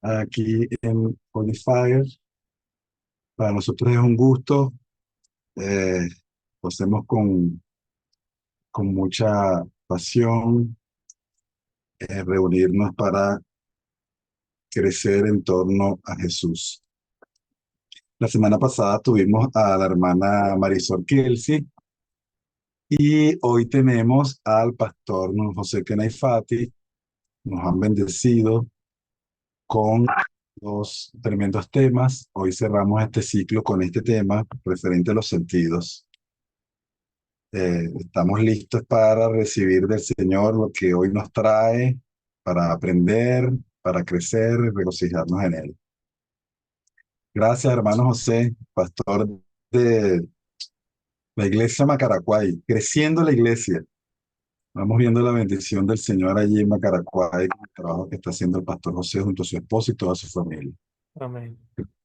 aquí en Holy Fire. Para nosotros es un gusto. eh, lo hacemos con mucha pasión, reunirnos para crecer en torno a Jesús. La semana pasada tuvimos a la hermana Marisol Kelsey y hoy tenemos al pastor José Kenaifati. Nos han bendecido con dos tremendos temas. Hoy cerramos este ciclo con este tema referente a los sentidos. Estamos listos para recibir del Señor lo que hoy nos trae, para aprender, para crecer y regocijarnos en Él. Gracias, hermano José, pastor de la iglesia Macaracuay, creciendo la iglesia. Vamos viendo la bendición del Señor allí en Macaracuay, con el trabajo que está haciendo el pastor José junto a su esposo y toda su familia. Amén.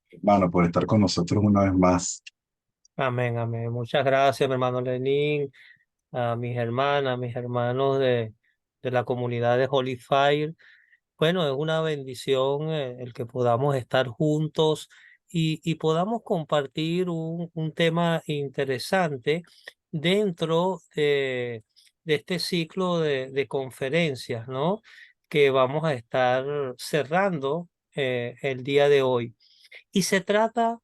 Hermano, por estar con nosotros una vez más. Amén, amén. Muchas gracias, mi hermano Lenín, a mis hermanas, mis hermanos de la comunidad de Holy Fire. Bueno, es una bendición el que podamos estar juntos y podamos compartir un tema interesante dentro de este ciclo de conferencias, ¿no? Que vamos a estar cerrando el día de hoy. Y se trata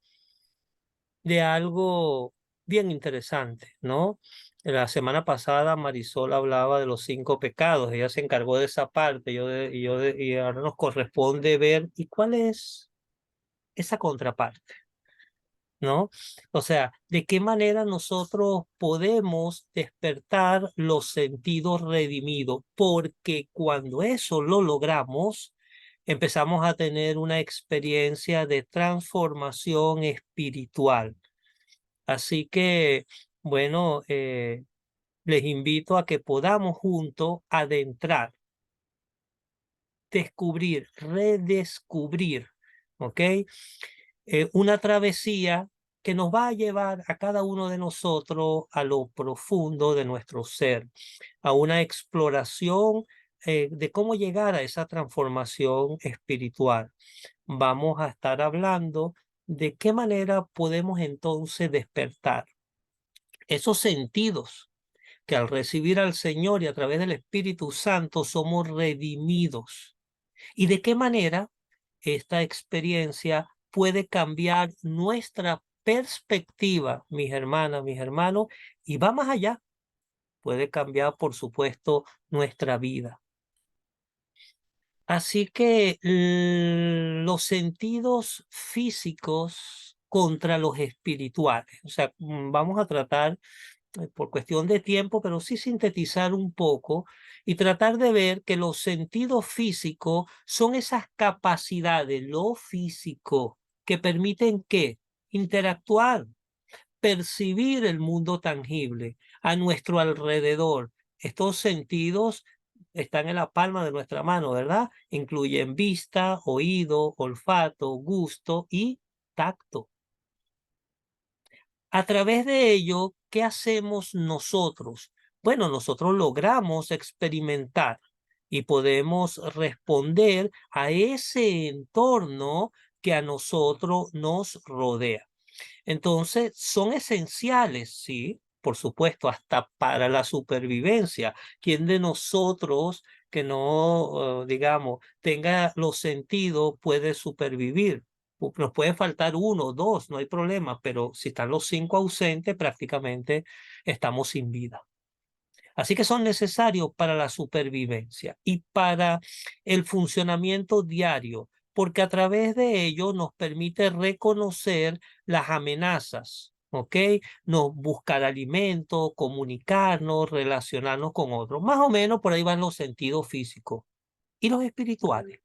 de algo bien interesante, ¿no? La semana pasada Marisol hablaba de los 5 pecados, ella se encargó de esa parte, y ahora nos corresponde ver, ¿y cuál es esa contraparte? ¿No? O sea, ¿de qué manera nosotros podemos despertar los sentidos redimidos? Porque cuando eso lo logramos, empezamos a tener una experiencia de transformación espiritual. Así que, bueno, les invito a que podamos juntos adentrar, descubrir, redescubrir, ¿ok? Una travesía que nos va a llevar a cada uno de nosotros a lo profundo de nuestro ser, a una exploración de cómo llegar a esa transformación espiritual. Vamos a estar hablando de qué manera podemos entonces despertar esos sentidos que al recibir al Señor y a través del Espíritu Santo somos redimidos. ¿Y de qué manera esta experiencia puede cambiar nuestra perspectiva, mis hermanas, mis hermanos, y va más allá? Puede cambiar, por supuesto, nuestra vida. Así que los sentidos físicos contra los espirituales. O sea, vamos a tratar por cuestión de tiempo, pero sí sintetizar un poco y tratar de ver que los sentidos físicos son esas capacidades, lo físico, que permiten que interactuar, percibir el mundo tangible a nuestro alrededor. Estos sentidos están en la palma de nuestra mano, ¿verdad? Incluyen vista, oído, olfato, gusto y tacto. A través de ello, ¿qué hacemos nosotros? Bueno, nosotros logramos experimentar y podemos responder a ese entorno que a nosotros nos rodea. Entonces, son esenciales, sí, por supuesto, hasta para la supervivencia. ¿Quién de nosotros que no, digamos, tenga los sentidos puede supervivir? Nos puede faltar uno o dos, no hay problema, pero si están los 5 ausentes, prácticamente estamos sin vida. Así que son necesarios para la supervivencia y para el funcionamiento diario, porque a través de ello nos permite reconocer las amenazas, ¿ok? Nos buscar alimento, comunicarnos, relacionarnos con otros. Más o menos por ahí van los sentidos físicos y los espirituales.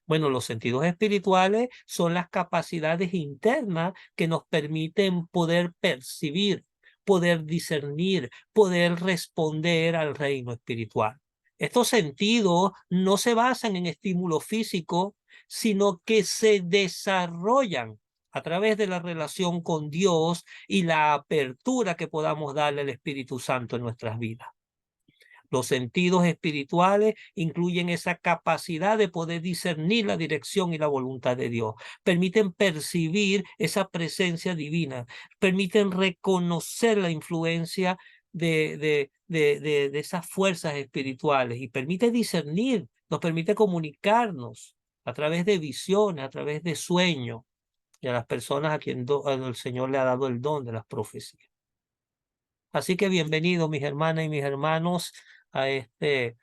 Bueno, los sentidos espirituales son las capacidades internas que nos permiten poder percibir, poder discernir, poder responder al reino espiritual. Estos sentidos no se basan en estímulos físicos, sino que se desarrollan a través de la relación con Dios y la apertura que podamos darle al Espíritu Santo en nuestras vidas. Los sentidos espirituales incluyen esa capacidad de poder discernir la dirección y la voluntad de Dios. Permiten percibir esa presencia divina. Permiten reconocer la influencia de esas fuerzas espirituales y permite discernir, nos permite comunicarnos a través de visiones, a través de sueños y a las personas a quien el Señor le ha dado el don de las profecías. Así que bienvenidos mis hermanas y mis hermanos a este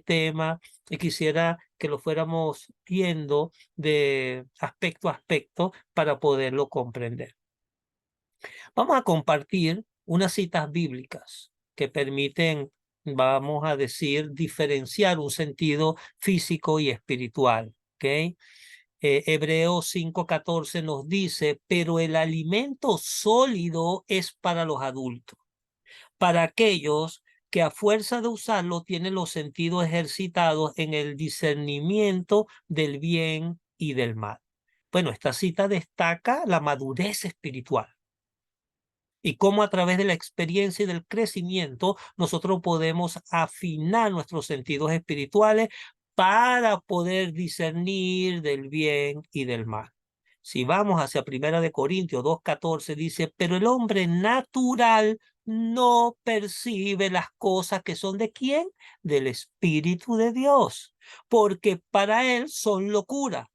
tema, y quisiera que lo fuéramos viendo de aspecto a aspecto para poderlo comprender. Vamos a compartir unas citas bíblicas que permiten, vamos a decir, diferenciar un sentido físico y espiritual, ¿ok? Hebreos 5:14 nos dice, pero el alimento sólido es para los adultos, para aquellos que a fuerza de usarlo tienen los sentidos ejercitados en el discernimiento del bien y del mal. Bueno, esta cita destaca la madurez espiritual y cómo a través de la experiencia y del crecimiento nosotros podemos afinar nuestros sentidos espirituales para poder discernir del bien y del mal. Si vamos hacia 1 Corintios 2:14 dice, pero el hombre natural no percibe las cosas que son ¿de quién? Del Espíritu de Dios, porque para él son locura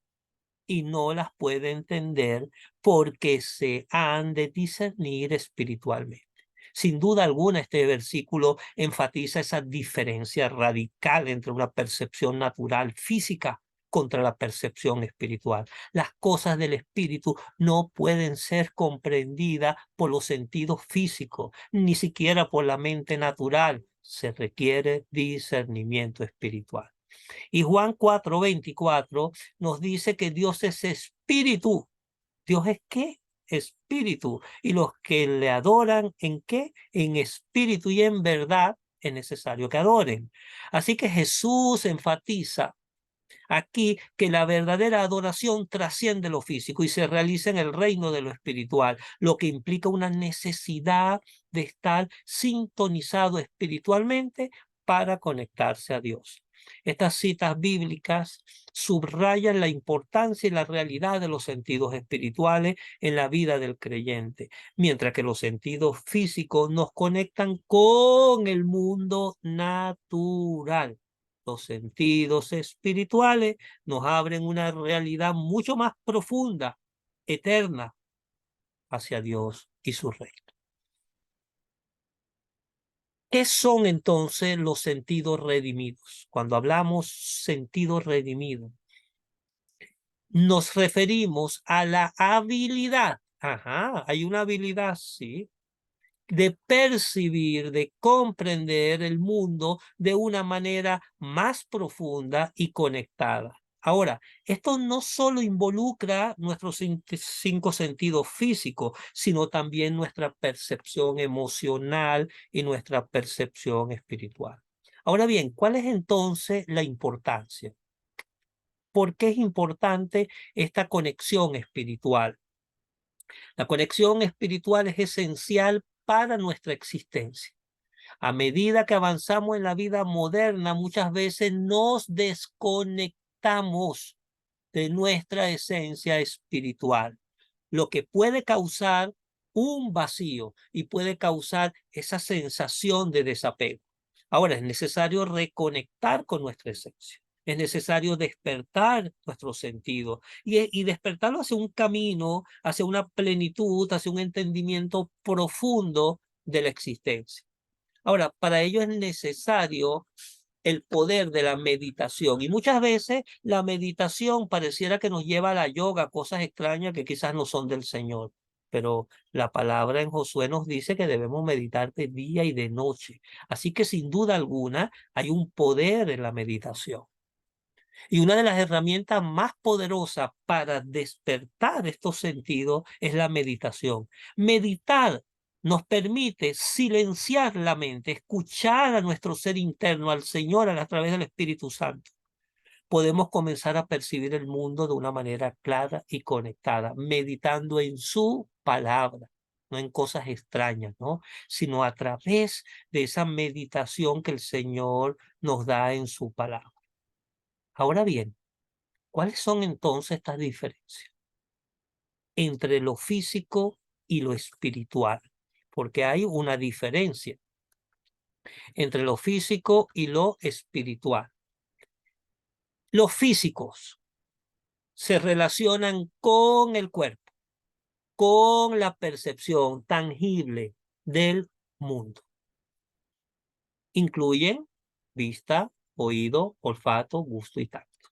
y no las puede entender porque se han de discernir espiritualmente. Sin duda alguna, este versículo enfatiza esa diferencia radical entre una percepción natural física contra la percepción espiritual. Las cosas del espíritu no pueden ser comprendidas por los sentidos físicos, ni siquiera por la mente natural. Se requiere discernimiento espiritual. Y Juan 4:24 nos dice que Dios es espíritu. ¿Dios es qué? Espíritu. Y los que le adoran, ¿en qué? En espíritu y en verdad es necesario que adoren. Así que Jesús enfatiza aquí que la verdadera adoración trasciende lo físico y se realiza en el reino de lo espiritual, lo que implica una necesidad de estar sintonizado espiritualmente para conectarse a Dios. Estas citas bíblicas subrayan la importancia y la realidad de los sentidos espirituales en la vida del creyente, mientras que los sentidos físicos nos conectan con el mundo natural. Los sentidos espirituales nos abren una realidad mucho más profunda, eterna, hacia Dios y su reino. ¿Qué son entonces los sentidos redimidos? Cuando hablamos sentido redimido, nos referimos a la habilidad. Ajá, hay una habilidad, sí, de percibir, de comprender el mundo de una manera más profunda y conectada. Ahora, esto no solo involucra nuestros 5 sentidos físicos, sino también nuestra percepción emocional y nuestra percepción espiritual. Ahora bien, ¿cuál es entonces la importancia? ¿Por qué es importante esta conexión espiritual? La conexión espiritual es esencial para nuestra existencia. A medida que avanzamos en la vida moderna, muchas veces nos desconectamos de nuestra esencia espiritual, lo que puede causar un vacío y puede causar esa sensación de desapego. Ahora, es necesario reconectar con nuestra esencia. Es necesario despertar nuestros sentidos y despertarlo hacia un camino, hacia una plenitud, hacia un entendimiento profundo de la existencia. Ahora, para ello es necesario el poder de la meditación. Y muchas veces la meditación pareciera que nos lleva a la yoga, cosas extrañas que quizás no son del Señor. Pero la palabra en Josué nos dice que debemos meditar de día y de noche. Así que sin duda alguna hay un poder en la meditación. Y una de las herramientas más poderosas para despertar estos sentidos es la meditación. Meditar nos permite silenciar la mente, escuchar a nuestro ser interno, al Señor, a través del Espíritu Santo. Podemos comenzar a percibir el mundo de una manera clara y conectada, meditando en su palabra. no en cosas extrañas, ¿no? Sino a través de esa meditación que el Señor nos da en su palabra. Ahora bien, ¿cuáles son entonces estas diferencias entre lo físico y lo espiritual? Porque hay una diferencia entre lo físico y lo espiritual. Los físicos se relacionan con el cuerpo, con la percepción tangible del mundo. Incluyen vista, oído, olfato, gusto y tacto.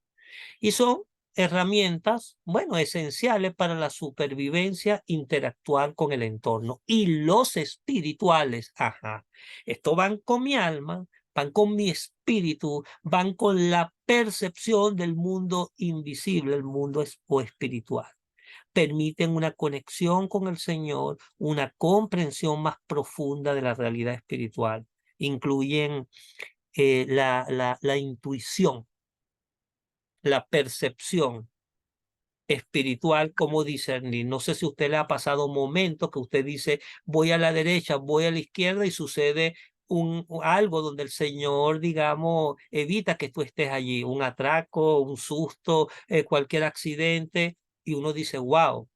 Y son herramientas, bueno, esenciales para la supervivencia interactual con el entorno. Y los espirituales, ajá, esto van con mi alma, van con mi espíritu, van con la percepción del mundo invisible, el mundo o espiritual. Permiten una conexión con el Señor, una comprensión más profunda de la realidad espiritual. Incluyen la intuición, la percepción espiritual, como discernir. No sé si a usted le ha pasado momentos que usted dice, voy a la derecha, voy a la izquierda y sucede algo donde el Señor, digamos, evita que tú estés allí, un atraco, un susto, cualquier accidente, y uno dice, wow,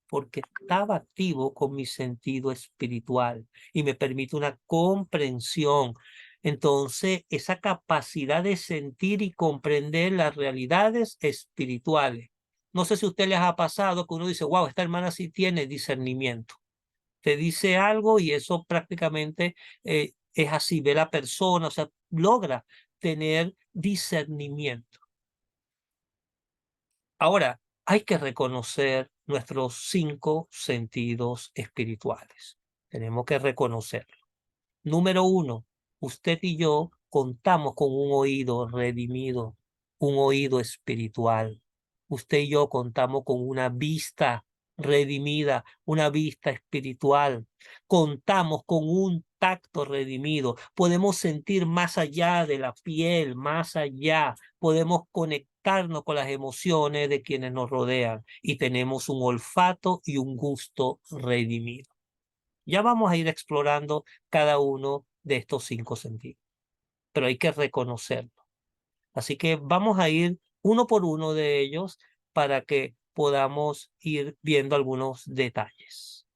porque estaba activo con mi sentido espiritual y me permite una comprensión. Entonces, esa capacidad de sentir y comprender las realidades espirituales. No sé si a usted les ha pasado que uno dice, wow, esta hermana sí tiene discernimiento. Te dice algo y eso prácticamente es así, ve la persona, o sea, logra tener discernimiento. Ahora, hay que reconocer nuestros 5 sentidos espirituales. Tenemos que reconocerlo. Número 1, usted y yo contamos con un oído redimido, un oído espiritual. Usted y yo contamos con una vista redimida, una vista espiritual. Contamos con un tacto redimido. Podemos sentir más allá de la piel, más allá. Podemos conectarnos con las emociones de quienes nos rodean y tenemos un olfato y un gusto redimido. Ya vamos a ir explorando cada uno de estos 5 sentidos, pero hay que reconocerlo. Así que vamos a ir uno por uno de ellos para que podamos ir viendo algunos detalles.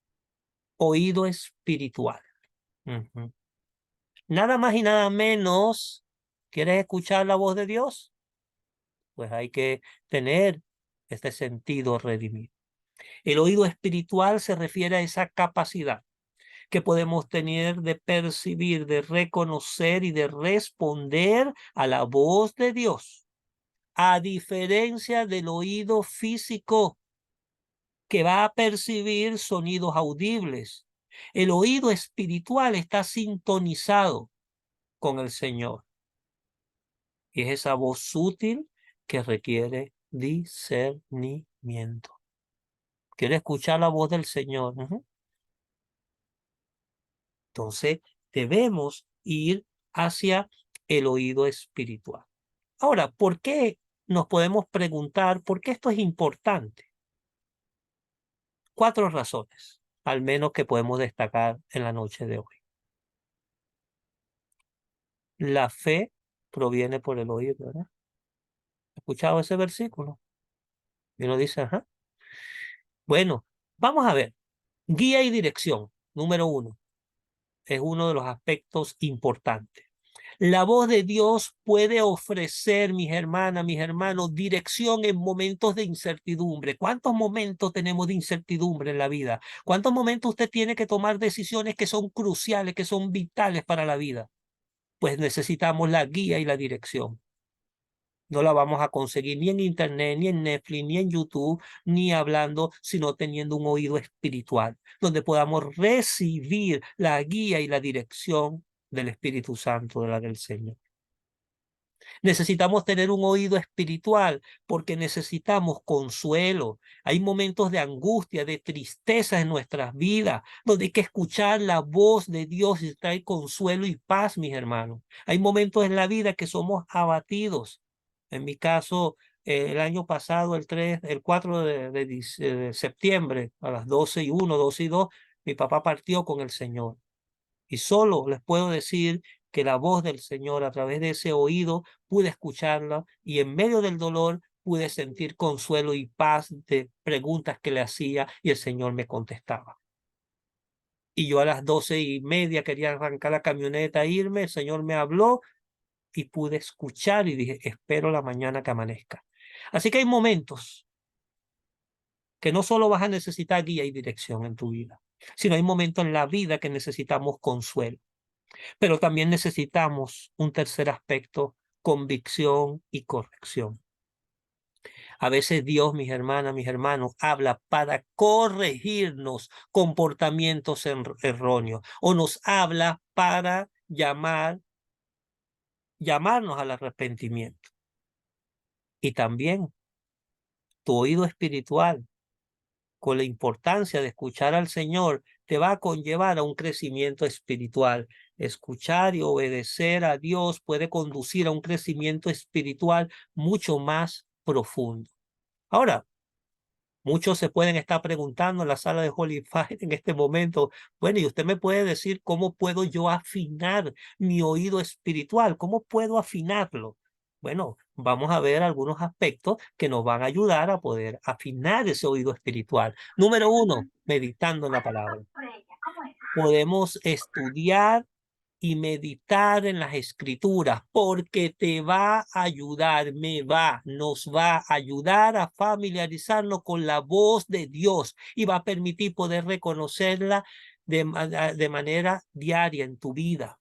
Oído espiritual. Ujú. Nada más y nada menos. ¿Quieres escuchar la voz de Dios? Pues hay que tener este sentido redimido. El oído espiritual se refiere a esa capacidad que podemos tener de percibir, de reconocer y de responder a la voz de Dios, a diferencia del oído físico que va a percibir sonidos audibles. El oído espiritual está sintonizado con el Señor y es esa voz sutil que requiere discernimiento. ¿Quiere escuchar la voz del Señor? Entonces, debemos ir hacia el oído espiritual. Ahora, ¿por qué nos podemos preguntar por qué esto es importante? 4 razones, al menos que podemos destacar en la noche de hoy. La fe proviene por el oído, ¿verdad? ¿Has escuchado ese versículo? Y uno dice, ajá. Bueno, vamos a ver. Guía y dirección, número 1, es uno de los aspectos importantes. La voz de Dios puede ofrecer, mis hermanas, mis hermanos, dirección en momentos de incertidumbre. ¿Cuántos momentos tenemos de incertidumbre en la vida? ¿Cuántos momentos usted tiene que tomar decisiones que son cruciales, que son vitales para la vida? Pues necesitamos la guía y la dirección. No la vamos a conseguir ni en Internet, ni en Netflix, ni en YouTube, ni hablando, sino teniendo un oído espiritual, donde podamos recibir la guía y la dirección del Espíritu Santo, de la del Señor. Necesitamos tener un oído espiritual porque necesitamos consuelo. Hay momentos de angustia, de tristeza en nuestras vidas, donde hay que escuchar la voz de Dios y traer consuelo y paz, mis hermanos. Hay momentos en la vida que somos abatidos. En mi caso, el año pasado, el 4 de septiembre, a las 12:01, 12:02, Mi papá partió con el Señor. Y solo les puedo decir que la voz del Señor a través de ese oído pude escucharla y en medio del dolor pude sentir consuelo y paz de preguntas que le hacía y el Señor me contestaba. Y yo a las 12:30 quería arrancar la camioneta e irme, el Señor me habló y pude escuchar y dije, espero la mañana que amanezca. Así que hay momentos que no solo vas a necesitar guía y dirección en tu vida, sino hay momentos en la vida que necesitamos consuelo. Pero también necesitamos un tercer aspecto, convicción y corrección. A veces Dios, mis hermanas, mis hermanos, habla para corregirnos comportamientos erróneos o nos habla para llamarnos al arrepentimiento. Y también tu oído espiritual, con la importancia de escuchar al Señor, te va a conllevar a un crecimiento espiritual. Escuchar y obedecer a Dios puede conducir a un crecimiento espiritual mucho más profundo. Ahora, muchos se pueden estar preguntando en la sala de Holy Fight en este momento, bueno, y usted me puede decir cómo puedo yo afinar mi oído espiritual, cómo puedo afinarlo. Bueno, vamos a ver algunos aspectos que nos van a ayudar a poder afinar ese oído espiritual. Número uno, meditando en la palabra. Podemos estudiar y meditar en las escrituras, porque te va a ayudar, nos va a ayudar a familiarizarnos con la voz de Dios y va a permitir poder reconocerla de manera diaria en tu vida.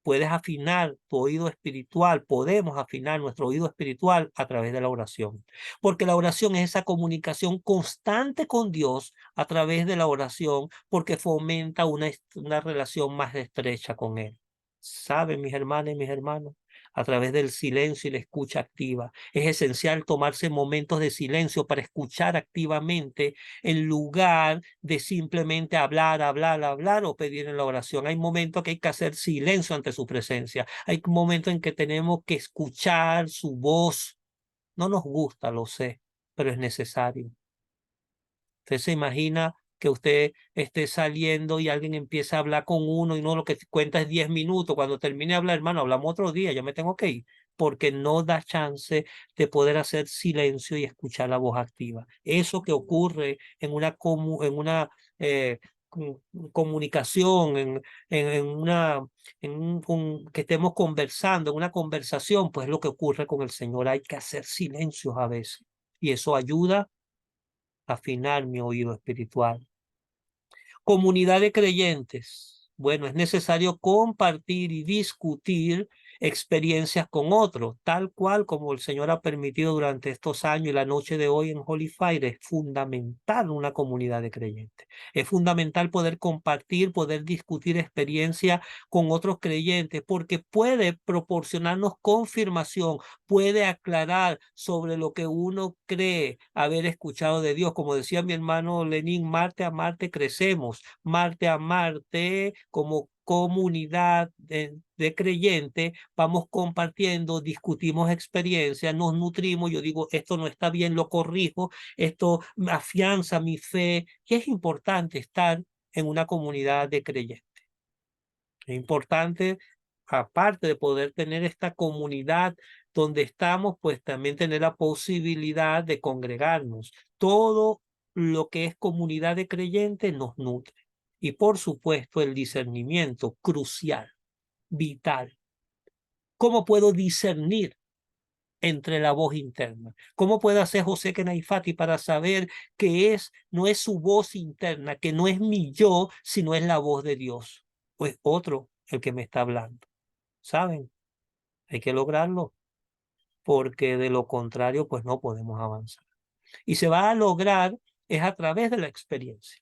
Puedes afinar tu oído espiritual, podemos afinar nuestro oído espiritual a través de la oración, porque la oración es esa comunicación constante con Dios a través de la oración, porque fomenta una relación más estrecha con Él. ¿Saben, mis hermanas y mis hermanos? A través del silencio y la escucha activa. Es esencial tomarse momentos de silencio para escuchar activamente en lugar de simplemente hablar, hablar, hablar o pedir en la oración. Hay momentos que hay que hacer silencio ante su presencia. Hay momentos en que tenemos que escuchar su voz. No nos gusta, lo sé, pero es necesario. Usted se imagina que usted esté saliendo y alguien empieza a hablar con uno y no lo que cuenta es 10 minutos. Cuando termine de hablar, hermano, hablamos otro día, ya me tengo que ir, porque no da chance de poder hacer silencio y escuchar la voz activa. Eso que ocurre en una comunicación, que estemos conversando, en una conversación, pues es lo que ocurre con el Señor. Hay que hacer silencios a veces y eso ayuda afinar mi oído espiritual. Comunidad de creyentes. Bueno, es necesario compartir y discutir experiencias con otros, tal cual como el Señor ha permitido durante estos años y la noche de hoy en Holy Fire. Es fundamental una comunidad de creyentes. Es fundamental poder compartir, poder discutir experiencias con otros creyentes, porque puede proporcionarnos confirmación, puede aclarar sobre lo que uno cree haber escuchado de Dios. Como decía mi hermano Lenín, Marte a Marte crecemos, Marte a Marte como comunidad de creyentes, vamos compartiendo, discutimos experiencias, nos nutrimos. Yo digo, esto no está bien, lo corrijo, esto afianza mi fe. Y es importante estar en una comunidad de creyentes. Es importante, aparte de poder tener esta comunidad donde estamos, pues también tener la posibilidad de congregarnos. Todo lo que es comunidad de creyentes nos nutre. Y por supuesto el discernimiento crucial, vital. ¿Cómo puedo discernir entre la voz interna? ¿Cómo puede hacer José Kenaifati para saber que no es su voz interna, que no es mi yo, sino es la voz de Dios? Pues otro el que me está hablando. ¿Saben? Hay que lograrlo, porque de lo contrario, pues no podemos avanzar. Y se va a lograr es a través de la experiencia.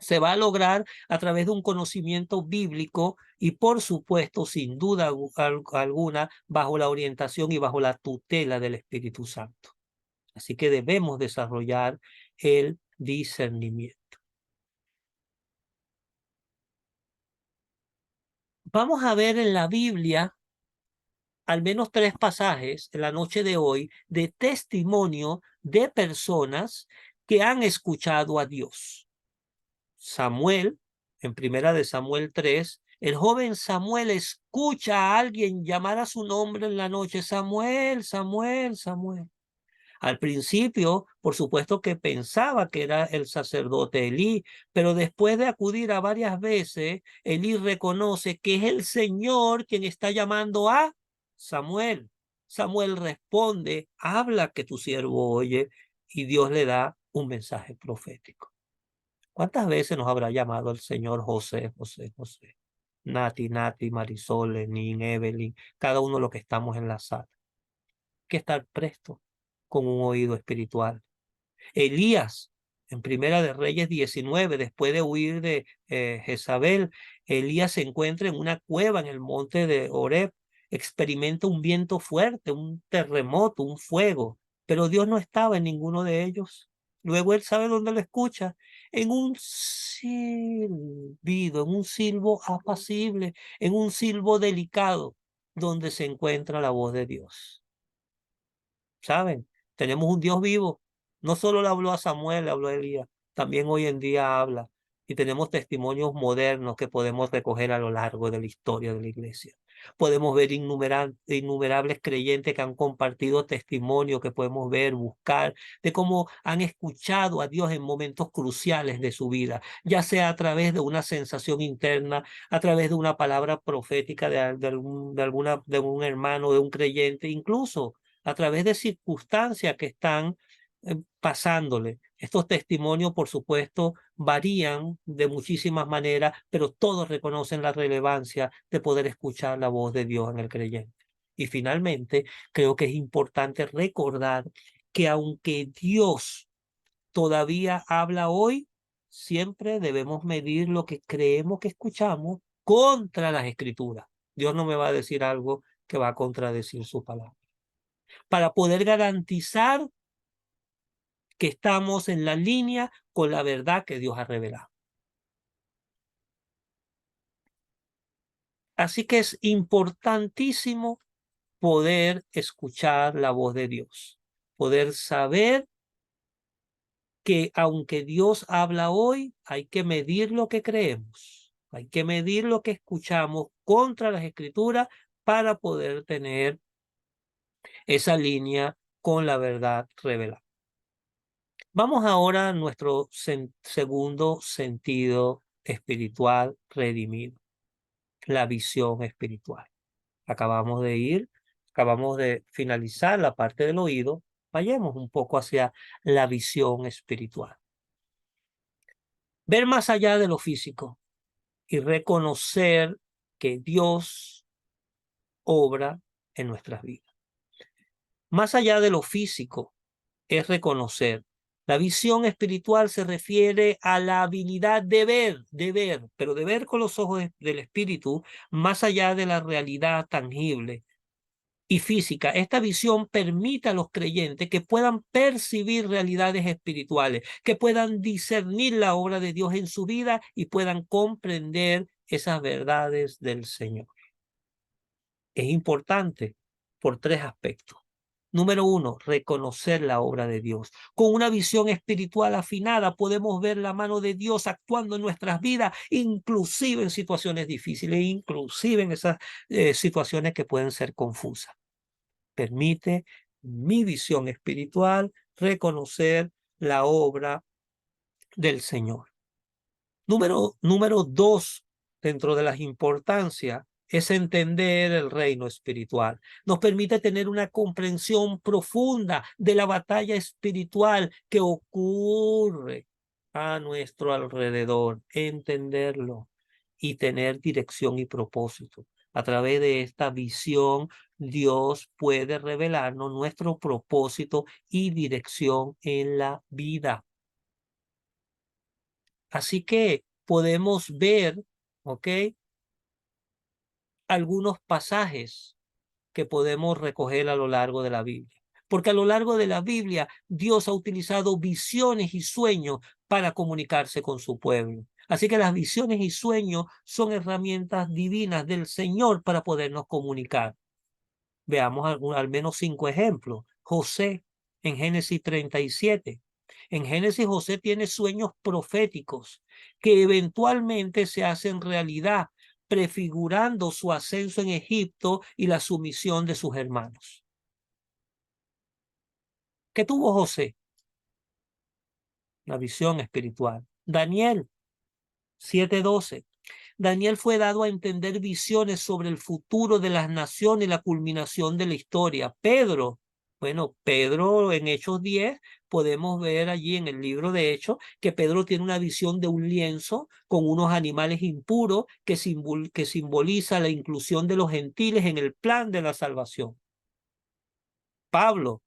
Se va a lograr a través de un conocimiento bíblico y, por supuesto, sin duda alguna, bajo la orientación y bajo la tutela del Espíritu Santo. Así que debemos desarrollar el discernimiento. Vamos a ver en la Biblia al menos 3 pasajes en la noche de hoy de testimonio de personas que han escuchado a Dios. Samuel, en primera de Samuel 3, el joven Samuel escucha a alguien llamar a su nombre en la noche: Samuel, Samuel, Samuel. Al principio, por supuesto que pensaba que era el sacerdote Elí, pero después de acudir a varias veces, Elí reconoce que es el Señor quien está llamando a Samuel. Samuel responde: habla, que tu siervo oye, y Dios le da un mensaje profético. ¿Cuántas veces nos habrá llamado el Señor José, José, José? Nati, Nati, Marisol, Lenín, Evelyn, cada uno de los que estamos en la sala. Hay que estar presto con un oído espiritual. Elías, en Primera de Reyes 19, después de huir de Jezabel, Elías se encuentra en una cueva en el monte de Horeb, experimenta un viento fuerte, un terremoto, un fuego, pero Dios no estaba en ninguno de ellos. Luego él sabe dónde lo escucha: en un silbido, en un silbo apacible, en un silbo delicado, donde se encuentra la voz de Dios. ¿Saben? Tenemos un Dios vivo. No solo le habló a Samuel, le habló a Elías, también hoy en día habla. Y tenemos testimonios modernos que podemos recoger a lo largo de la historia de la iglesia. Podemos ver innumerables creyentes que han compartido testimonios, que podemos ver, buscar, de cómo han escuchado a Dios en momentos cruciales de su vida, ya sea a través de una sensación interna, a través de una palabra profética de un hermano, de un creyente, incluso a través de circunstancias que están pasándole. Estos testimonios, por supuesto, varían de muchísimas maneras, pero todos reconocen la relevancia de poder escuchar la voz de Dios en el creyente. Y finalmente, creo que es importante recordar que aunque Dios todavía habla hoy, siempre debemos medir lo que creemos que escuchamos contra las Escrituras. Dios no me va a decir algo que va a contradecir su palabra, para poder garantizar que estamos en la línea con la verdad que Dios ha revelado. Así que es importantísimo poder escuchar la voz de Dios, poder saber que aunque Dios habla hoy, hay que medir lo que creemos, hay que medir lo que escuchamos contra las Escrituras para poder tener esa línea con la verdad revelada. Vamos ahora a nuestro segundo sentido espiritual redimido, la visión espiritual. Acabamos de finalizar la parte del oído, vayamos un poco hacia la visión espiritual. Ver más allá de lo físico y reconocer que Dios obra en nuestras vidas. Más allá de lo físico es reconocer. La visión espiritual se refiere a la habilidad de ver, pero de ver con los ojos del espíritu, más allá de la realidad tangible y física. Esta visión permite a los creyentes que puedan percibir realidades espirituales, que puedan discernir la obra de Dios en su vida y puedan comprender esas verdades del Señor. Es importante por tres aspectos. Número uno, reconocer la obra de Dios. Con una visión espiritual afinada podemos ver la mano de Dios actuando en nuestras vidas, inclusive en situaciones difíciles, inclusive en esas situaciones que pueden ser confusas. Permite mi visión espiritual reconocer la obra del Señor. Número dos, dentro de las importancias, es entender el reino espiritual. Nos permite tener una comprensión profunda de la batalla espiritual que ocurre a nuestro alrededor, entenderlo y tener dirección y propósito. A través de esta visión, Dios puede revelarnos nuestro propósito y dirección en la vida. Así que podemos ver, ¿ok?, algunos pasajes que podemos recoger a lo largo de la Biblia. Porque a lo largo de la Biblia, Dios ha utilizado visiones y sueños para comunicarse con su pueblo. Así que las visiones y sueños son herramientas divinas del Señor para podernos comunicar. Veamos al menos 5 ejemplos. José, en Génesis 37. En Génesis, José tiene sueños proféticos que eventualmente se hacen realidad, prefigurando su ascenso en Egipto y la sumisión de sus hermanos. ¿Qué tuvo José? La visión espiritual. Daniel 7:12. Daniel fue dado a entender visiones sobre el futuro de las naciones y la culminación de la historia. Pedro, bueno, Pedro en Hechos 10, podemos ver allí en el libro de Hechos que Pedro tiene una visión de un lienzo con unos animales impuros que simboliza la inclusión de los gentiles en el plan de la salvación. Pablo,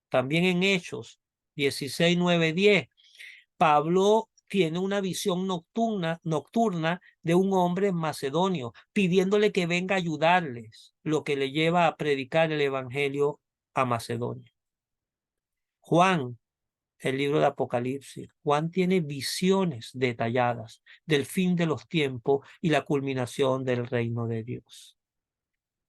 también en Hechos 16, 9, 10. Pablo tiene una visión nocturna de un hombre macedonio, pidiéndole que venga a ayudarles, lo que le lleva a predicar el evangelio a Macedonia. Juan, el libro de Apocalipsis, Juan tiene visiones detalladas del fin de los tiempos y la culminación del reino de Dios.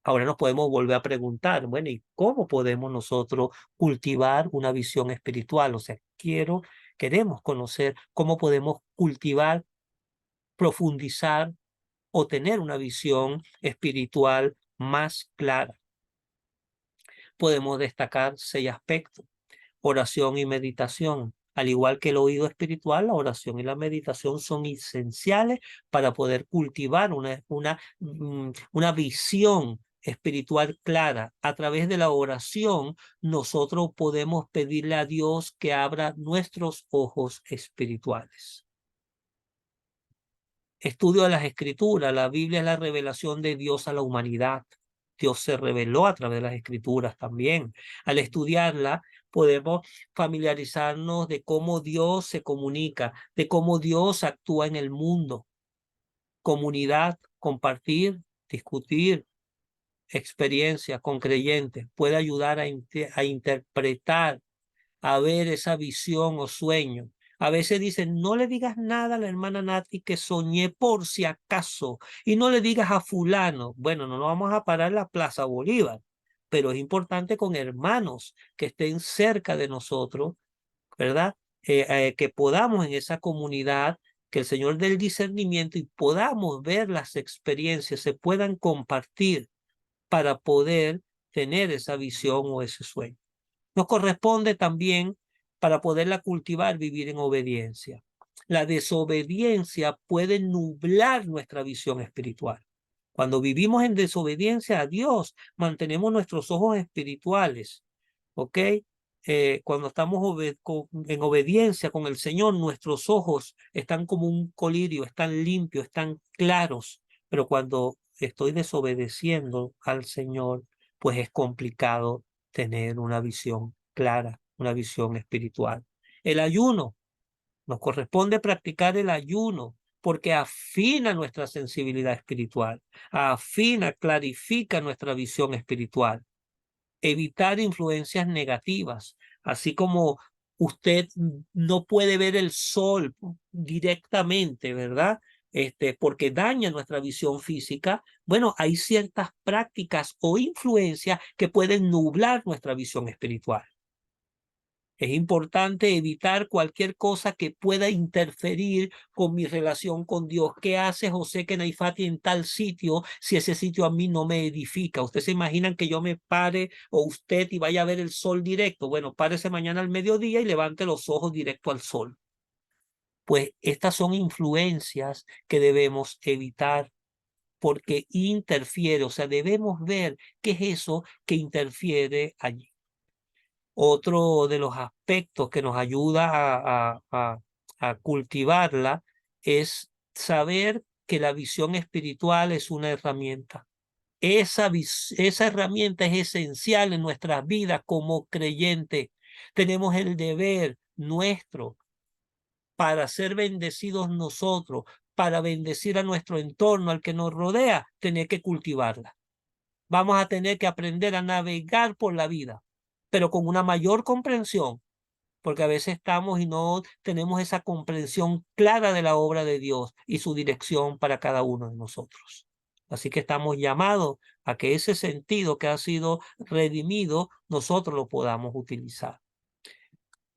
Ahora nos podemos volver a preguntar, bueno, ¿y cómo podemos nosotros cultivar una visión espiritual? O sea, queremos conocer cómo podemos cultivar, profundizar o tener una visión espiritual más clara. Podemos destacar 6 aspectos: oración y meditación. Al igual que el oído espiritual, la oración y la meditación son esenciales para poder cultivar una visión espiritual clara. A través de la oración, nosotros podemos pedirle a Dios que abra nuestros ojos espirituales. Estudio de las Escrituras. La Biblia es la revelación de Dios a la humanidad. Dios se reveló a través de las Escrituras también. Al estudiarla, podemos familiarizarnos de cómo Dios se comunica, de cómo Dios actúa en el mundo. Comunidad, compartir, discutir experiencias con creyentes puede ayudar a interpretar, a ver esa visión o sueño. A veces dicen, no le digas nada a la hermana Nati que soñé por si acaso, y no le digas a fulano. Bueno, no nos vamos a parar en la Plaza Bolívar, pero es importante con hermanos que estén cerca de nosotros, ¿verdad? Que podamos en esa comunidad, que el Señor dé el discernimiento y podamos ver las experiencias, se puedan compartir para poder tener esa visión o ese sueño. Nos corresponde también, para poderla cultivar, vivir en obediencia. La desobediencia puede nublar nuestra visión espiritual. Cuando vivimos en desobediencia a Dios, mantenemos nuestros ojos espirituales, ¿ok? Cuando estamos en obediencia con el Señor, nuestros ojos están como un colirio, están limpios, están claros. Pero cuando estoy desobedeciendo al Señor, pues es complicado tener una visión clara, una visión espiritual. El ayuno, nos corresponde practicar el ayuno porque afina nuestra sensibilidad espiritual, afina, clarifica nuestra visión espiritual. Evitar influencias negativas, así como usted no puede ver el sol directamente, ¿verdad? Porque daña nuestra visión física. Bueno, hay ciertas prácticas o influencias que pueden nublar nuestra visión espiritual. Es importante evitar cualquier cosa que pueda interferir con mi relación con Dios. ¿Qué hace José Kenaifati en tal sitio si ese sitio a mí no me edifica? ¿Ustedes se imaginan que yo me pare o usted y vaya a ver el sol directo? Bueno, párese mañana al mediodía y levante los ojos directo al sol. Pues estas son influencias que debemos evitar porque interfiere, o sea, debemos ver qué es eso que interfiere allí. Otro de los aspectos que nos ayuda a cultivarla es saber que la visión espiritual es una herramienta. Esa herramienta es esencial en nuestras vidas como creyentes. Tenemos el deber nuestro para ser bendecidos nosotros, para bendecir a nuestro entorno, al que nos rodea, tener que cultivarla. Vamos a tener que aprender a navegar por la vida, pero con una mayor comprensión, porque a veces estamos y no tenemos esa comprensión clara de la obra de Dios y su dirección para cada uno de nosotros. Así que estamos llamados a que ese sentido que ha sido redimido, nosotros lo podamos utilizar.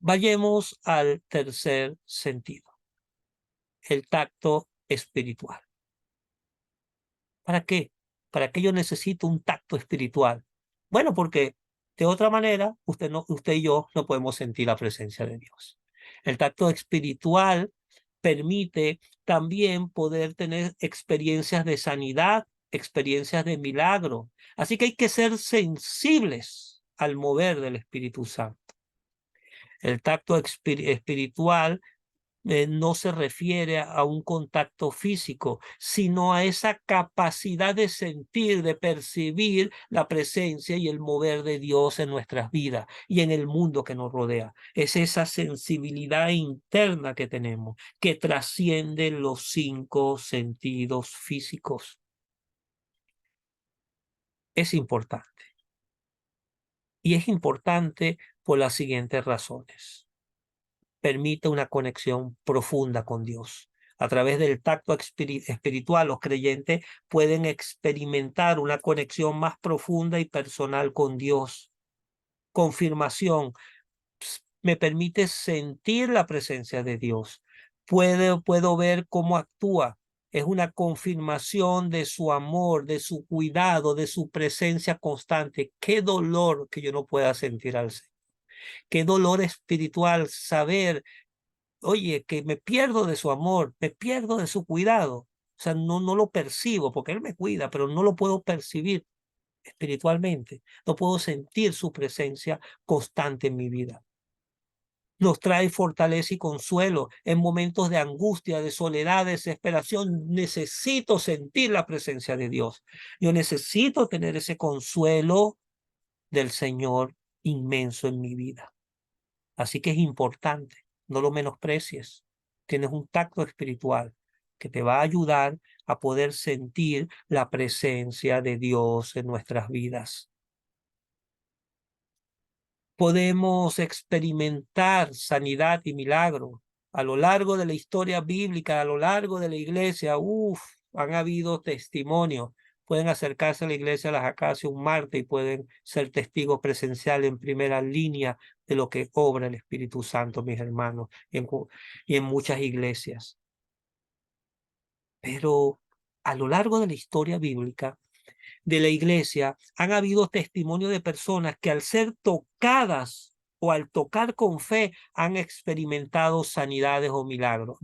Vayamos al tercer sentido, el tacto espiritual. ¿Para qué? ¿Para qué yo necesito un tacto espiritual? Bueno, porque de otra manera usted y yo no podemos sentir la presencia de Dios. El tacto espiritual permite también poder tener experiencias de sanidad, experiencias de milagro. Así que hay que ser sensibles al mover del Espíritu Santo. El tacto espiritual no se refiere a un contacto físico, sino a esa capacidad de sentir, de percibir la presencia y el mover de Dios en nuestras vidas y en el mundo que nos rodea. Es esa sensibilidad interna que tenemos, que trasciende los 5 sentidos físicos. Es importante. Y es importante por las siguientes razones. Permite una conexión profunda con Dios. A través del tacto espiritual, los creyentes pueden experimentar una conexión más profunda y personal con Dios. Confirmación, me permite sentir la presencia de Dios. Puedo ver cómo actúa. Es una confirmación de su amor, de su cuidado, de su presencia constante. Qué dolor que yo no pueda sentir al Señor. Qué dolor espiritual saber, oye, que me pierdo de su amor, me pierdo de su cuidado. O sea, no lo percibo porque Él me cuida, pero no lo puedo percibir espiritualmente. No puedo sentir su presencia constante en mi vida. Nos trae fortaleza y consuelo en momentos de angustia, de soledad, de desesperación. Necesito sentir la presencia de Dios. Yo necesito tener ese consuelo del Señor inmenso en mi vida. Así que es importante, no lo menosprecies. Tienes un tacto espiritual que te va a ayudar a poder sentir la presencia de Dios en nuestras vidas. Podemos experimentar sanidad y milagro a lo largo de la historia bíblica, a lo largo de la iglesia. Han habido testimonios. Pueden acercarse a la iglesia de las Acacias un martes y pueden ser testigos presenciales en primera línea de lo que obra el Espíritu Santo, mis hermanos, y en muchas iglesias. Pero a lo largo de la historia bíblica de la iglesia, han habido testimonios de personas que al ser tocadas o al tocar con fe han experimentado sanidades o milagros.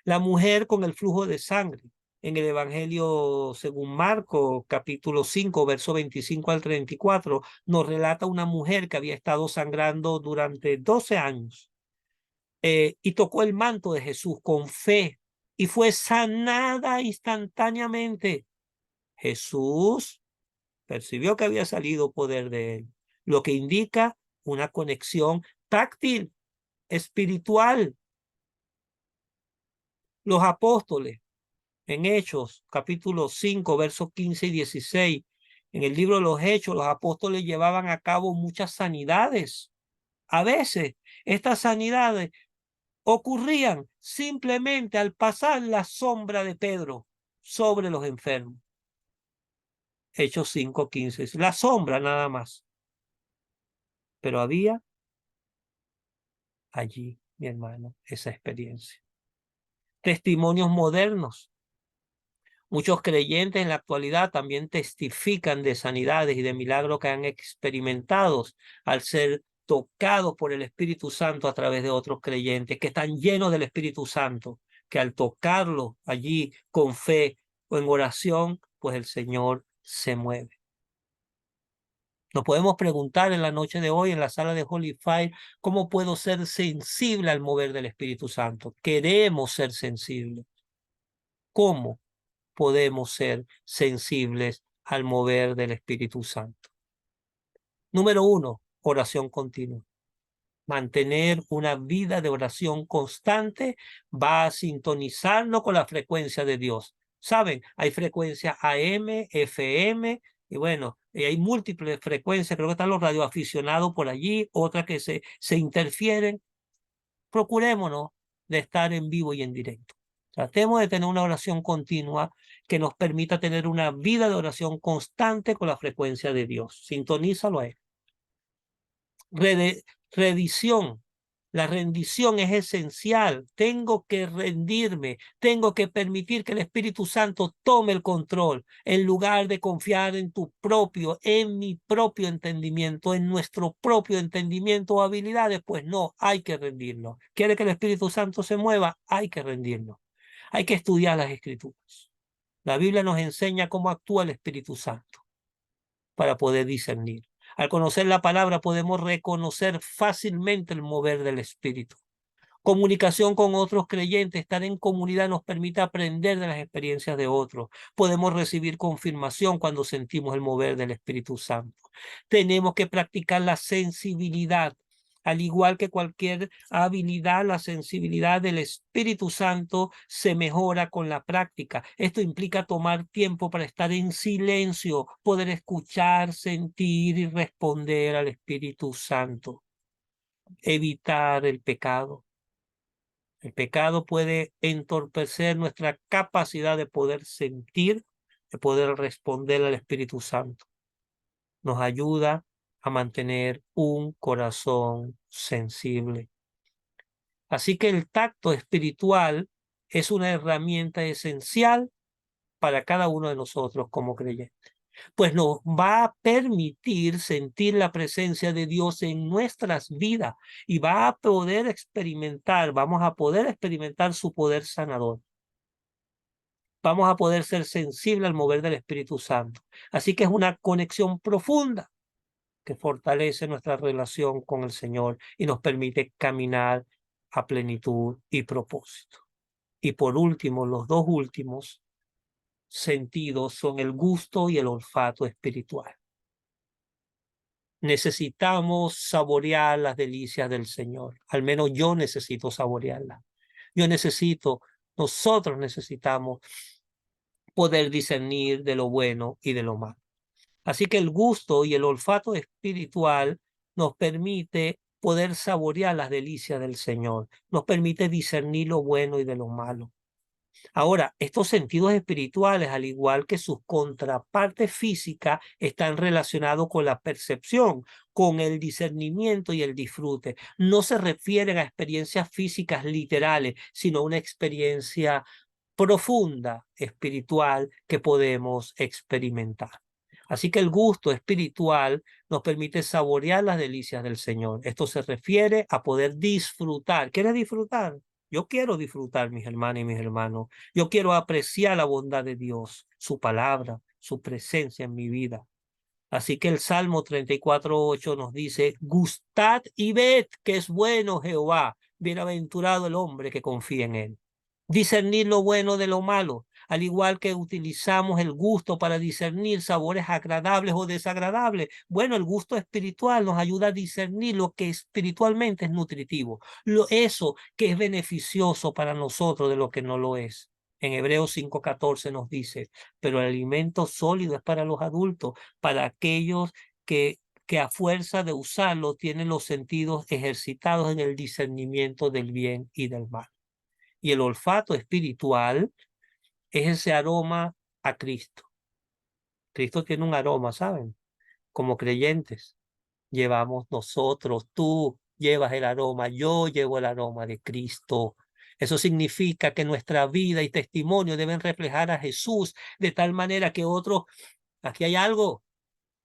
La mujer con el flujo de sangre. En el Evangelio según Marcos, capítulo 5, verso 25 al 34, nos relata una mujer que había estado sangrando durante 12 años y tocó el manto de Jesús con fe y fue sanada instantáneamente. Jesús percibió que había salido poder de él, lo que indica una conexión táctil, espiritual. Los apóstoles, en Hechos, capítulo 5, versos 15 y 16, en el libro de los Hechos, los apóstoles llevaban a cabo muchas sanidades. A veces, estas sanidades ocurrían simplemente al pasar la sombra de Pedro sobre los enfermos. Hechos 5, 15, la sombra nada más. Pero había allí, mi hermano, esa experiencia. Testimonios modernos. Muchos creyentes en la actualidad también testifican de sanidades y de milagros que han experimentado al ser tocados por el Espíritu Santo a través de otros creyentes que están llenos del Espíritu Santo, que al tocarlo allí con fe o en oración, pues el Señor se mueve. Nos podemos preguntar en la noche de hoy en la sala de Holy Fire, ¿cómo puedo ser sensible al mover del Espíritu Santo? Queremos ser sensibles. ¿Cómo podemos ser sensibles al mover del Espíritu Santo? Número 1, oración continua. Mantener una vida de oración constante va a sintonizarnos con la frecuencia de Dios. ¿Saben? Hay frecuencia AM, FM, y bueno, hay múltiples frecuencias. Creo que están los radioaficionados por allí, otras que se interfieren. Procurémonos de estar en vivo y en directo. Tratemos de tener una oración continua que nos permita tener una vida de oración constante con la frecuencia de Dios. Sintonízalo a él. Redición. La rendición es esencial. Tengo que rendirme, tengo que permitir que el Espíritu Santo tome el control en lugar de confiar en mi propio entendimiento, en nuestro propio entendimiento o habilidades. Pues no, hay que rendirnos. ¿Quiere que el Espíritu Santo se mueva? Hay que rendirnos. Hay que estudiar las Escrituras. La Biblia nos enseña cómo actúa el Espíritu Santo para poder discernir. Al conocer la palabra podemos reconocer fácilmente el mover del Espíritu. Comunicación con otros creyentes, estar en comunidad nos permite aprender de las experiencias de otros. Podemos recibir confirmación cuando sentimos el mover del Espíritu Santo. Tenemos que practicar la sensibilidad. Al igual que cualquier habilidad, la sensibilidad del Espíritu Santo se mejora con la práctica. Esto implica tomar tiempo para estar en silencio, poder escuchar, sentir y responder al Espíritu Santo. Evitar el pecado. El pecado puede entorpecer nuestra capacidad de poder sentir, de poder responder al Espíritu Santo. Nos ayuda a mantener un corazón sensible. Así que el tacto espiritual es una herramienta esencial para cada uno de nosotros como creyentes, pues nos va a permitir sentir la presencia de Dios en nuestras vidas y vamos a poder experimentar su poder sanador. Vamos a poder ser sensibles al mover del Espíritu Santo. Así que es una conexión profunda que fortalece nuestra relación con el Señor y nos permite caminar a plenitud y propósito. Y por último, los dos últimos sentidos son el gusto y el olfato espiritual. Necesitamos saborear las delicias del Señor. Al menos yo necesito saborearlas. Nosotros necesitamos poder discernir de lo bueno y de lo malo. Así que el gusto y el olfato espiritual nos permite poder saborear las delicias del Señor, nos permite discernir lo bueno y de lo malo. Ahora, estos sentidos espirituales, al igual que sus contrapartes físicas, están relacionados con la percepción, con el discernimiento y el disfrute. No se refieren a experiencias físicas literales, sino a una experiencia profunda, espiritual, que podemos experimentar. Así que el gusto espiritual nos permite saborear las delicias del Señor. Esto se refiere a poder disfrutar. ¿Quieres disfrutar? Yo quiero disfrutar, mis hermanas y mis hermanos. Yo quiero apreciar la bondad de Dios, su palabra, su presencia en mi vida. Así que el Salmo 34:8 nos dice: gustad y ved que es bueno Jehová, bienaventurado el hombre que confía en él. Discernir lo bueno de lo malo, al igual que utilizamos el gusto para discernir sabores agradables o desagradables. Bueno, el gusto espiritual nos ayuda a discernir lo que espiritualmente es nutritivo, eso que es beneficioso para nosotros de lo que no lo es. En Hebreos 5:14 nos dice: pero el alimento sólido es para los adultos, para aquellos que a fuerza de usarlo tienen los sentidos ejercitados en el discernimiento del bien y del mal. Y el olfato espiritual es ese aroma a Cristo. Cristo tiene un aroma, ¿saben? Como creyentes llevamos nosotros, tú llevas el aroma, yo llevo el aroma de Cristo. Eso significa que nuestra vida y testimonio deben reflejar a Jesús de tal manera que otros, aquí hay algo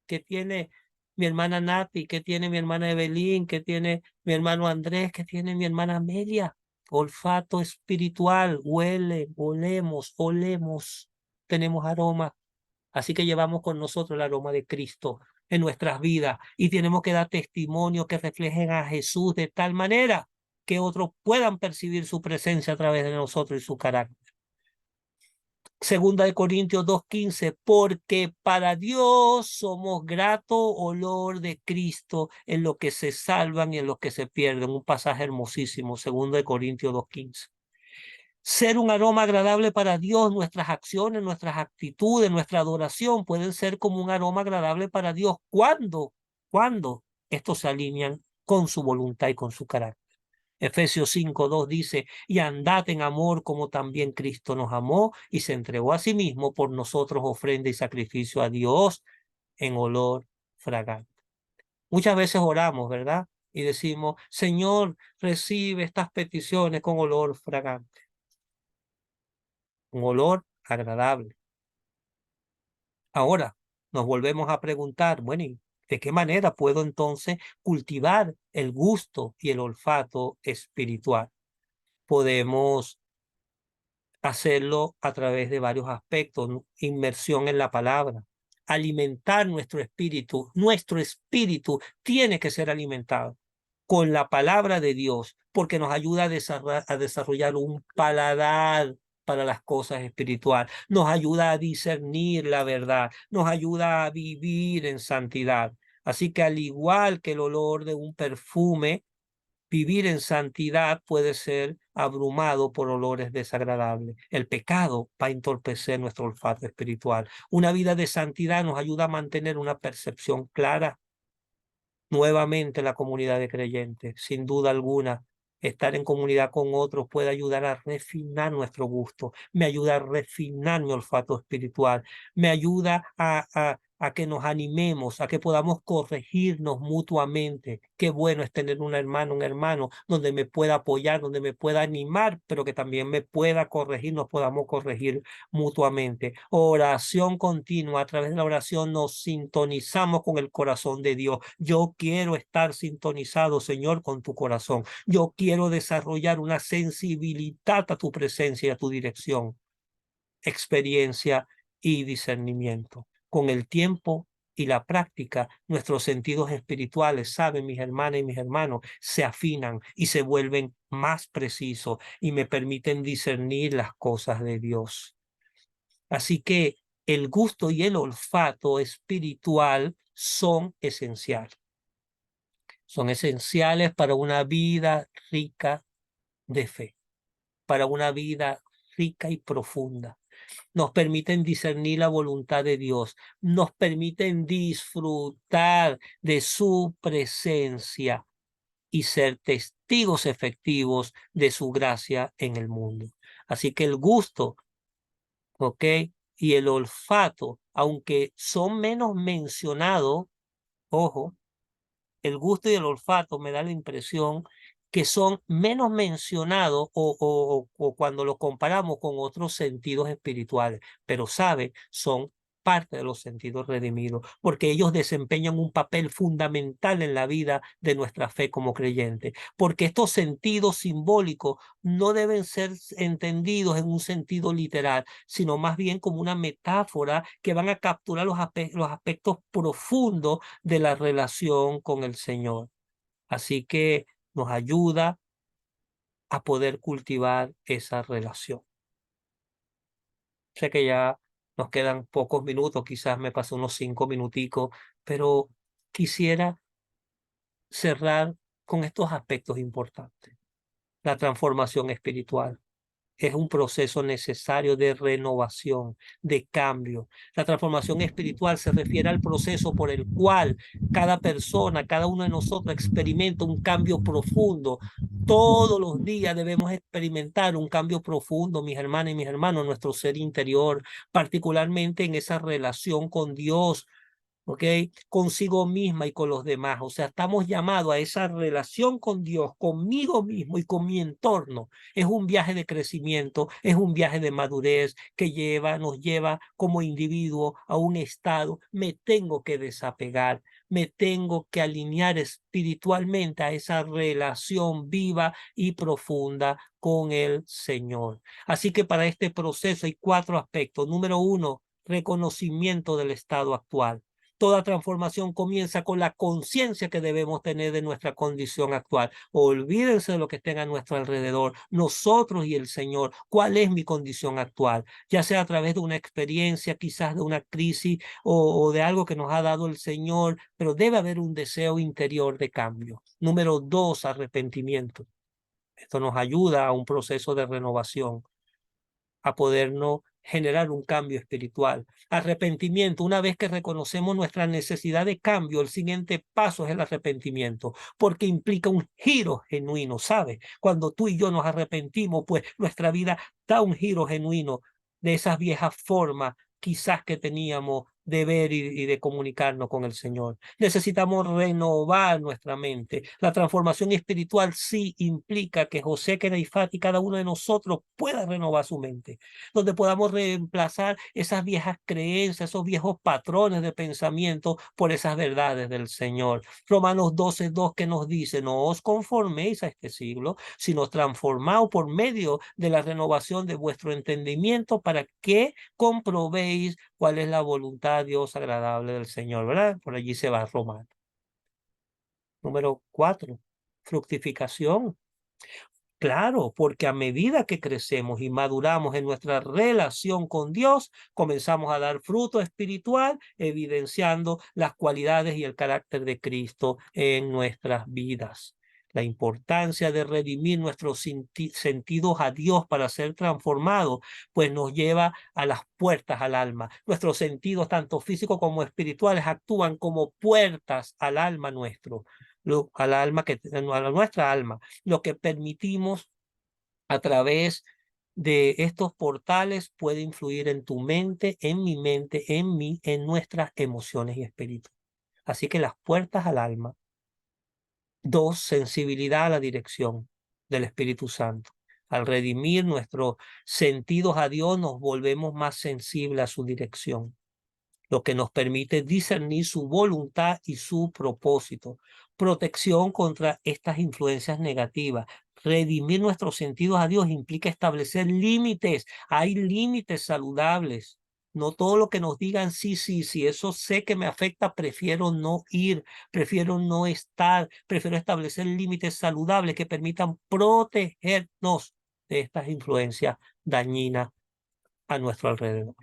que tiene mi hermana Nati, que tiene mi hermana Evelyn, que tiene mi hermano Andrés, que tiene mi hermana Amelia. Olfato espiritual, olemos, tenemos aroma. Así que llevamos con nosotros el aroma de Cristo en nuestras vidas y tenemos que dar testimonio que reflejen a Jesús de tal manera que otros puedan percibir su presencia a través de nosotros y su carácter. Segunda de Corintios 2:15, porque para Dios somos grato olor de Cristo en los que se salvan y en los que se pierden. Un pasaje hermosísimo, Segunda de Corintios 2:15. Ser un aroma agradable para Dios, nuestras acciones, nuestras actitudes, nuestra adoración pueden ser como un aroma agradable para Dios. ¿Cuándo estos se alinean con su voluntad y con su carácter? Efesios 5:2 dice: y andad en amor como también Cristo nos amó y se entregó a sí mismo por nosotros, ofrenda y sacrificio a Dios en olor fragante. Muchas veces oramos, ¿verdad? y decimos, Señor, recibe estas peticiones con olor fragante, un olor agradable. Ahora nos volvemos a preguntar, bueno, ¿y de qué manera puedo entonces cultivar el gusto y el olfato espiritual? Podemos hacerlo a través de varios aspectos, ¿no? Inmersión en la palabra, alimentar nuestro espíritu. Nuestro espíritu tiene que ser alimentado con la palabra de Dios, porque nos ayuda a desarrollar un paladar para las cosas espirituales, nos ayuda a discernir la verdad, nos ayuda a vivir en santidad. Así que al igual que el olor de un perfume, vivir en santidad puede ser abrumado por olores desagradables. El pecado va a entorpecer nuestro olfato espiritual. Una vida de santidad nos ayuda a mantener una percepción clara. Nuevamente la comunidad de creyentes, sin duda alguna, estar en comunidad con otros puede ayudar a refinar nuestro gusto, me ayuda a refinar mi olfato espiritual, me ayuda a que nos animemos, a que podamos corregirnos mutuamente. Qué bueno es tener un hermano donde me pueda apoyar, donde me pueda animar, pero que también me pueda corregir, nos podamos corregir mutuamente. Oración continua, a través de la oración nos sintonizamos con el corazón de Dios. Yo quiero estar sintonizado, Señor, con tu corazón. Yo quiero desarrollar una sensibilidad a tu presencia y a tu dirección, experiencia y discernimiento. Con el tiempo y la práctica, nuestros sentidos espirituales, saben, mis hermanas y mis hermanos, se afinan y se vuelven más precisos y me permiten discernir las cosas de Dios. Así que el gusto y el olfato espiritual son esenciales. Son esenciales para una vida rica de fe, para una vida rica y profunda. Nos permiten discernir la voluntad de Dios, nos permiten disfrutar de su presencia y ser testigos efectivos de su gracia en el mundo. Así que el gusto, ¿ok? Y el olfato, aunque son menos mencionados, ojo, el gusto y el olfato me da la impresión que son menos mencionados o cuando los comparamos con otros sentidos espirituales, pero sabe, son parte de los sentidos redimidos, porque ellos desempeñan un papel fundamental en la vida de nuestra fe como creyentes, porque estos sentidos simbólicos no deben ser entendidos en un sentido literal, sino más bien como una metáfora que van a capturar los aspectos profundos de la relación con el Señor. Así que nos ayuda a poder cultivar esa relación. Sé que ya nos quedan pocos minutos, quizás me pasé unos 5 minuticos, pero quisiera cerrar con estos aspectos importantes. La transformación espiritual es un proceso necesario de renovación, de cambio. La transformación espiritual se refiere al proceso por el cual cada persona, cada uno de nosotros experimenta un cambio profundo. Todos los días debemos experimentar un cambio profundo, mis hermanas y mis hermanos, en nuestro ser interior, particularmente en esa relación con Dios, ¿ok? Consigo misma y con los demás. O sea, estamos llamados a esa relación con Dios, conmigo mismo y con mi entorno. Es un viaje de crecimiento, es un viaje de madurez que nos lleva como individuo a un estado. Me tengo que desapegar, me tengo que alinear espiritualmente a esa relación viva y profunda con el Señor. Así que para este proceso hay 4 aspectos. Número 1, reconocimiento del estado actual. Toda transformación comienza con la conciencia que debemos tener de nuestra condición actual. Olvídense de lo que estén a nuestro alrededor, nosotros y el Señor. ¿Cuál es mi condición actual? Ya sea a través de una experiencia, quizás de una crisis o de algo que nos ha dado el Señor, pero debe haber un deseo interior de cambio. Número 2, arrepentimiento. Esto nos ayuda a un proceso de renovación, a podernos generar un cambio espiritual. Arrepentimiento, una vez que reconocemos nuestra necesidad de cambio, el siguiente paso es el arrepentimiento, porque implica un giro genuino, ¿sabes? Cuando tú y yo nos arrepentimos, pues nuestra vida da un giro genuino de esas viejas formas quizás que teníamos de ver y de comunicarnos con el Señor. Necesitamos renovar nuestra mente. La transformación espiritual sí implica que José Kereifat y cada uno de nosotros pueda renovar su mente, donde podamos reemplazar esas viejas creencias, esos viejos patrones de pensamiento por esas verdades del Señor. Romanos 12:2 que nos dice, no os conforméis a este siglo, sino transformaos por medio de la renovación de vuestro entendimiento para que comprobéis cuál es la voluntad de Dios agradable del Señor, ¿verdad? Por allí se va Romano. Número 4, fructificación. Claro, porque a medida que crecemos y maduramos en nuestra relación con Dios, comenzamos a dar fruto espiritual, evidenciando las cualidades y el carácter de Cristo en nuestras vidas. La importancia de redimir nuestros sentidos a Dios para ser transformados, pues nos lleva a las puertas al alma. Nuestros sentidos, tanto físicos como espirituales, actúan como puertas al alma nuestro, al alma a nuestra alma, lo que permitimos a través de estos portales puede influir en tu mente, en mi mente, en mí, en nuestras emociones y espíritu. Así que las puertas al alma. 2, sensibilidad a la dirección del Espíritu Santo. Al redimir nuestros sentidos a Dios, nos volvemos más sensibles a su dirección, lo que nos permite discernir su voluntad y su propósito. Protección contra estas influencias negativas. Redimir nuestros sentidos a Dios implica establecer límites. Hay límites saludables. No todo lo que nos digan, sí, sí, sí, eso sé que me afecta, prefiero no ir, prefiero no estar, prefiero establecer límites saludables que permitan protegernos de estas influencias dañinas a nuestro alrededor.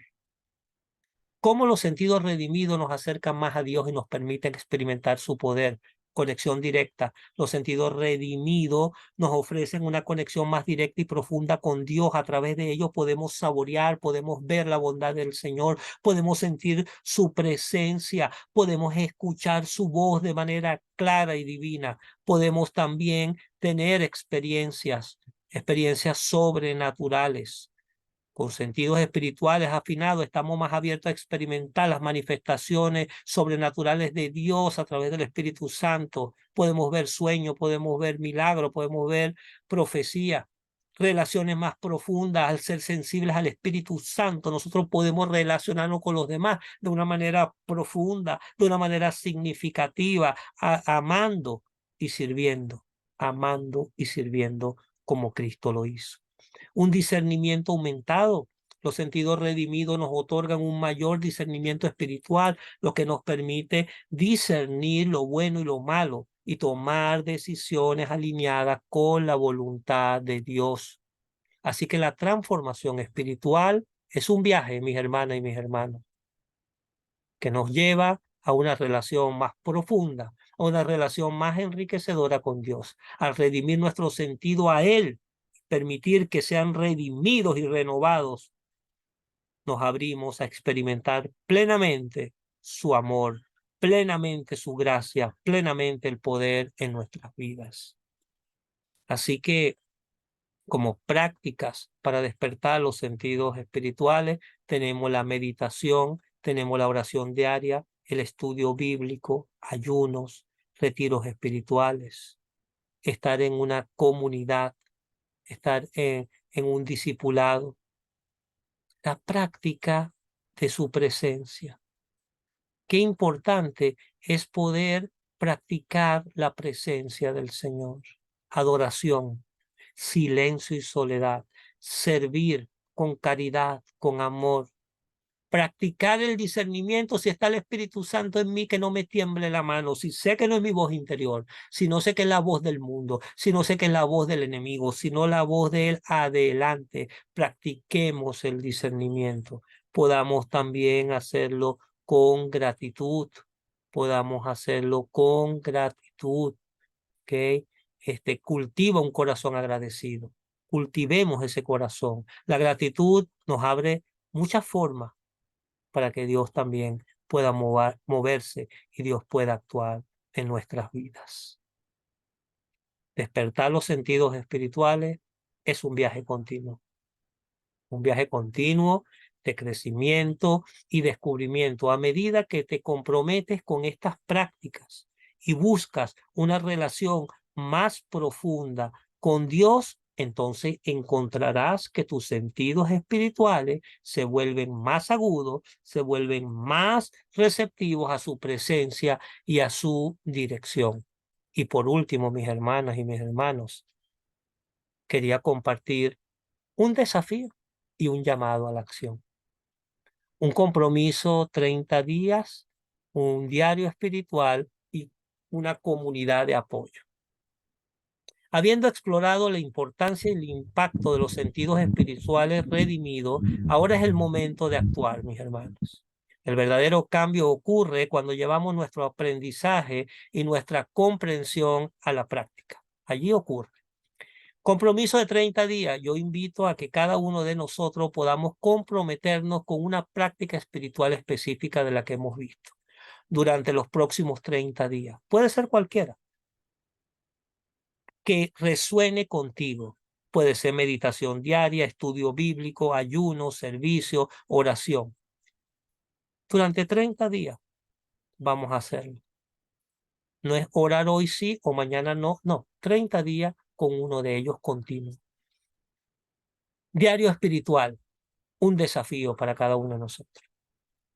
Cómo los sentidos redimidos nos acercan más a Dios y nos permiten experimentar su poder. Conexión directa. Los sentidos redimidos nos ofrecen una conexión más directa y profunda con Dios. A través de ellos podemos saborear, podemos ver la bondad del Señor, podemos sentir su presencia, podemos escuchar su voz de manera clara y divina. Podemos también tener experiencias sobrenaturales. Con sentidos espirituales afinados, estamos más abiertos a experimentar las manifestaciones sobrenaturales de Dios a través del Espíritu Santo. Podemos ver sueños, podemos ver milagros, podemos ver profecía, relaciones más profundas. Al ser sensibles al Espíritu Santo, nosotros podemos relacionarnos con los demás de una manera profunda, de una manera significativa, amando y sirviendo como Cristo lo hizo. Un discernimiento aumentado. Los sentidos redimidos nos otorgan un mayor discernimiento espiritual, lo que nos permite discernir lo bueno y lo malo y tomar decisiones alineadas con la voluntad de Dios. Así que la transformación espiritual es un viaje, mis hermanas y mis hermanos, que nos lleva a una relación más profunda, a una relación más enriquecedora con Dios, al redimir nuestro sentido a Él, permitir que sean redimidos y renovados, nos abrimos a experimentar plenamente su amor, plenamente su gracia, plenamente el poder en nuestras vidas. Así que, como prácticas para despertar los sentidos espirituales, tenemos la meditación, tenemos la oración diaria, el estudio bíblico, ayunos, retiros espirituales, estar en una comunidad, estar en un discipulado, la práctica de su presencia. Qué importante es poder practicar la presencia del Señor. Adoración, silencio y soledad, servir con caridad, con amor, practicar el discernimiento. Si está el Espíritu Santo en mí, que no me tiemble la mano, si sé que no es mi voz interior, si no sé que es la voz del mundo, si no sé que es la voz del enemigo, sino la voz de él, adelante, practiquemos el discernimiento. Podamos también hacerlo con gratitud, podamos hacerlo con gratitud, ¿ok? Cultiva un corazón agradecido, cultivemos ese corazón. La gratitud nos abre muchas formas para que Dios también pueda moverse y Dios pueda actuar en nuestras vidas. Despertar los sentidos espirituales es un viaje continuo de crecimiento y descubrimiento. A medida que te comprometes con estas prácticas y buscas una relación más profunda con Dios, entonces encontrarás que tus sentidos espirituales se vuelven más agudos, se vuelven más receptivos a su presencia y a su dirección. Y por último, mis hermanas y mis hermanos, quería compartir un desafío y un llamado a la acción. Un compromiso 30 días, un diario espiritual y una comunidad de apoyo. Habiendo explorado la importancia y el impacto de los sentidos espirituales redimidos, ahora es el momento de actuar, mis hermanos. El verdadero cambio ocurre cuando llevamos nuestro aprendizaje y nuestra comprensión a la práctica. Allí ocurre. Compromiso de 30 días. Yo invito a que cada uno de nosotros podamos comprometernos con una práctica espiritual específica de la que hemos visto durante los próximos 30 días. Puede ser cualquiera que resuene contigo. Puede ser meditación diaria, estudio bíblico, ayuno, servicio, oración. Durante 30 días vamos a hacerlo. No es orar hoy sí o mañana no. No, 30 días con uno de ellos continuo. Diario espiritual, un desafío para cada uno de nosotros.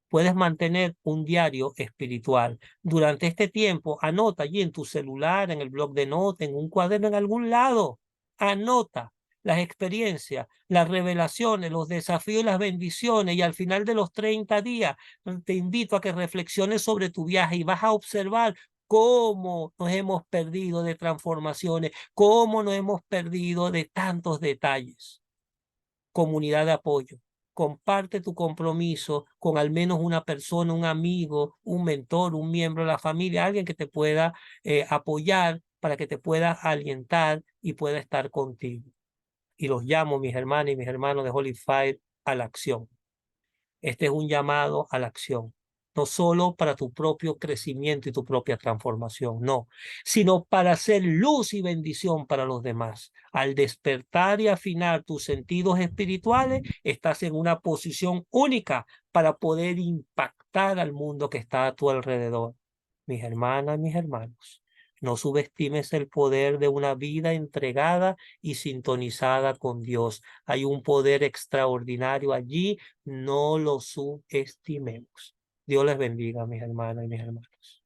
Puedes mantener un diario espiritual. Durante este tiempo, anota allí en tu celular, en el blog de notas, en un cuaderno, en algún lado. Anota las experiencias, las revelaciones, los desafíos y las bendiciones. Y al final de los 30 días, te invito a que reflexiones sobre tu viaje y vas a observar cómo nos hemos perdido de transformaciones, cómo nos hemos perdido de tantos detalles. Comunidad de apoyo. Comparte tu compromiso con al menos una persona, un amigo, un mentor, un miembro de la familia, alguien que te pueda apoyar para que te pueda alentar y pueda estar contigo. Y los llamo, mis hermanas y mis hermanos de Holy Fire, a la acción. Este es un llamado a la acción, no solo para tu propio crecimiento y tu propia transformación, no, sino para ser luz y bendición para los demás. Al despertar y afinar tus sentidos espirituales, estás en una posición única para poder impactar al mundo que está a tu alrededor. Mis hermanas, mis hermanos, no subestimes el poder de una vida entregada y sintonizada con Dios. Hay un poder extraordinario allí, no lo subestimemos. Dios les bendiga, mis hermanas y mis hermanos.